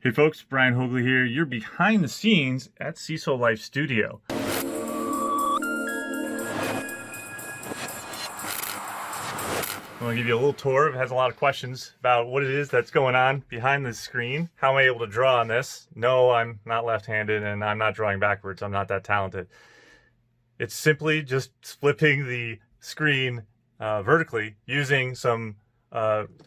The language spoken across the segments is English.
Hey folks, Brian Hoagley here. You're behind the scenes at CISOlife Studio. I want to give you a little tour. It has a lot of questions about what it is that's going on behind the screen. How am I able to draw on this? No, I'm not left-handed and I'm not drawing backwards. I'm not that talented. It's simply just flipping the screen vertically using some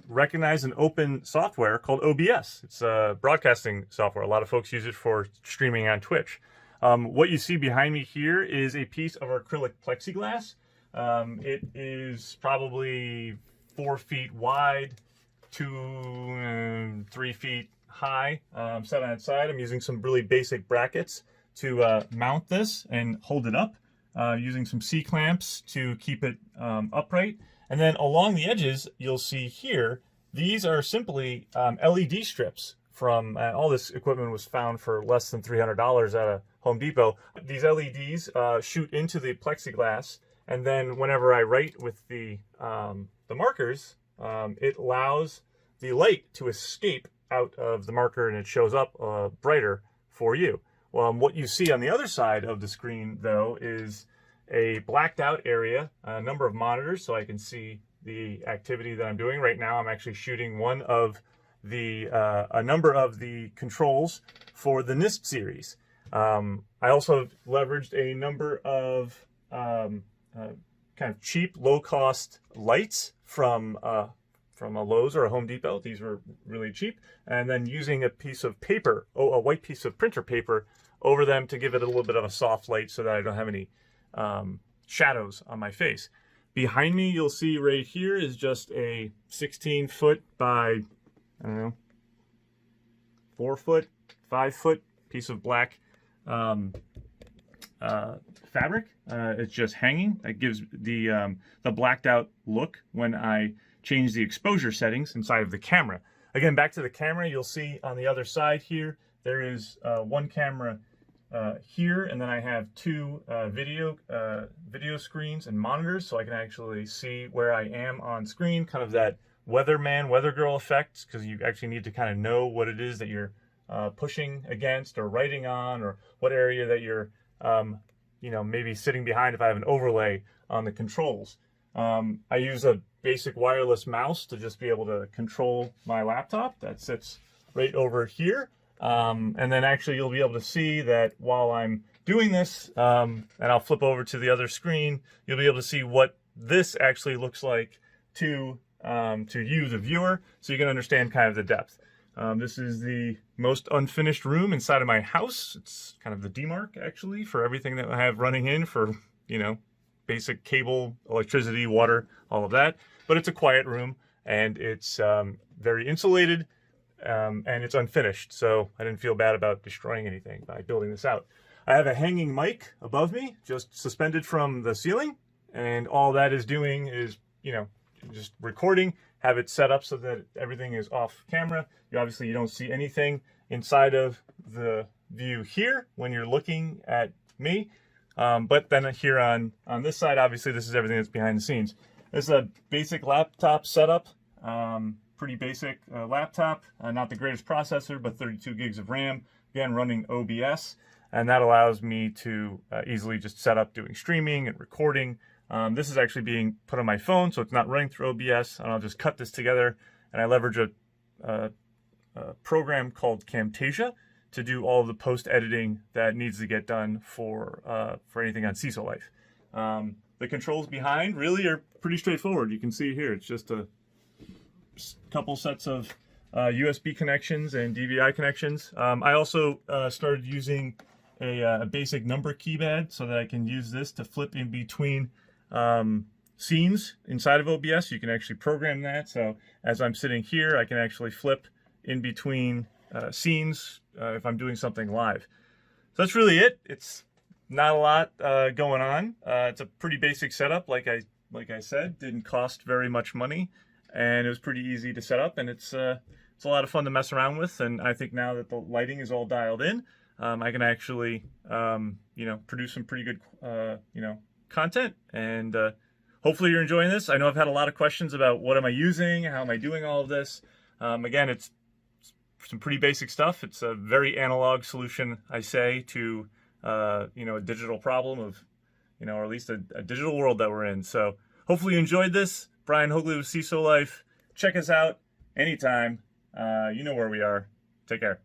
recognized and open software called OBS. It's broadcasting software. A lot of folks use it for streaming on Twitch. What you see behind me here is a piece of acrylic plexiglass. It is probably 4 feet wide, 3 feet high, set on its side. I'm using some really basic brackets to mount this and hold it up, using some C-clamps to keep it upright. And then along the edges, you'll see here, these are simply LED strips from, all this equipment was found for less than $300 at a Home Depot. These LEDs shoot into the plexiglass, and then whenever I write with the markers, it allows the light to escape out of the marker and it shows up brighter for you. What you see on the other side of the screen, though, is a blacked out area, a number of monitors so I can see the activity that I'm doing. Right now I'm actually shooting one of the, a number of the controls for the NIST series. I also leveraged a number of kind of cheap, low-cost lights from a Lowe's or a Home Depot. These were really cheap. And then using a piece of paper, a white piece of printer paper, over them to give it a little bit of a soft light so that I don't have any shadows on my face. Behind me, you'll see right here is just a 16-foot by, I don't know, 4 foot, 5 foot piece of black fabric. It's just hanging. It gives the blacked out look when I change the exposure settings inside of the camera. Again, back to the camera, you'll see on the other side here, there is one camera here, and then I have two video screens and monitors, so I can actually see where I am on screen, kind of that weatherman, weather girl effect, because you actually need to kind of know what it is that you're pushing against or writing on, or what area that you're maybe sitting behind if I have an overlay on the controls. I use a basic wireless mouse to just be able to control my laptop that sits right over here. And then actually you'll be able to see that while I'm doing this, and I'll flip over to the other screen, you'll be able to see what this actually looks like to you, the viewer, so you can understand kind of the depth. This is the most unfinished room inside of my house. It's kind of the demarc, actually, for everything that I have running in for, basic cable, electricity, water, all of that. But it's a quiet room, and it's very insulated. And it's unfinished, so I didn't feel bad about destroying anything by building this out. I have a hanging mic above me, just suspended from the ceiling, and all that is doing is, just recording, have it set up so that everything is off camera. You don't see anything inside of the view here when you're looking at me, but then here on this side, obviously this is everything that's behind the scenes. This is a basic laptop setup. Pretty basic laptop, not the greatest processor, but 32 gigs of RAM, again running OBS, and that allows me to easily just set up doing streaming and recording. This is actually being put on my phone, so it's not running through OBS, and I'll just cut this together, and I leverage a program called Camtasia to do all of the post-editing that needs to get done for anything on CISOlife. The controls behind really are pretty straightforward. You can see here, it's just a couple sets of USB connections and DVI connections. I also started using a basic number keypad so that I can use this to flip in between scenes inside of OBS. You can actually program that, so as I'm sitting here, I can actually flip in between scenes if I'm doing something live. So that's really it. It's not a lot going on. It's a pretty basic setup, like I said. Didn't cost very much money, and it was pretty easy to set up, and it's a lot of fun to mess around with. And I think now that the lighting is all dialed in, I can actually produce some pretty good content, and hopefully you're enjoying this. I know I've had a lot of questions about what am I using, how am I doing all of this. Again, it's some pretty basic stuff. It's a very analog solution, I say, to a digital problem of, or at least a digital world that we're in. So hopefully you enjoyed this. Brian Hoagley with CISOlife. Check us out anytime. You know where we are. Take care.